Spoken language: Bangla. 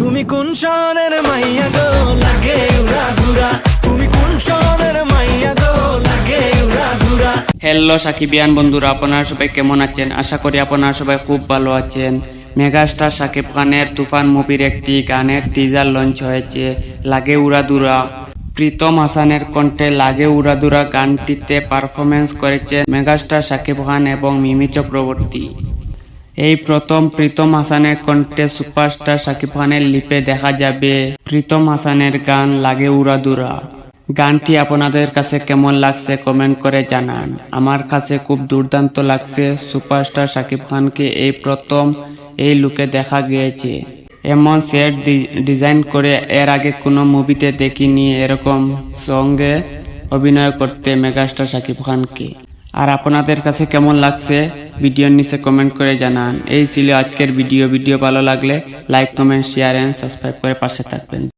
তুমি কোন শহরের মাইয়া গো লাগে উড়া ধুরা, তুমি কোন শহরের মাইয়া গো লাগে উড়া ধুরা। হ্যালো সাকিবিয়ান বন্ধুরা, আপনারা সবাই কেমন আছেন? আশা করি আপনারা সবাই খুব ভালো আছেন। মেগাস্টার শাকিব খানের তুফান মুভির একটি গানের টিজার লঞ্চ হয়েছে, লাগে উড়াদুরা। প্রীতম হাসানের কণ্ঠে লাগে উড়াদুরা গানটিতে পারফরমেন্স করেছেন মেগাস্টার শাকিব খান এবং মিমি চক্রবর্তী। এই প্রথম প্রীতম হাসানের কণ্ঠে সুপারস্টার শাকিব খানের লিপে দেখা যাবে প্রীতম হাসানের গান লাগে উড়াদুরা। গানটি আপনাদের কাছে কেমন লাগছে কমেন্ট করে জানান। আমার কাছে খুব দুর্দান্ত লাগছে। সুপারস্টার শাকিব খানকে এই প্রথম এই লুকে দেখা গিয়েছে। এমন সেট ডিজাইন করে এর আগে কোনো মুভিতে দেখিনি এরকম সঙ্গে অভিনয় করতে মেগাস্টার শাকিব খানকে। আর আপনাদের কাছে কেমন লাগছে ভিডিওর নিচে কমেন্ট করে জানান। এই ছিল আজকের ভিডিও ভালো লাগলে like comment share and subscribe করে পাশে থাকবেন।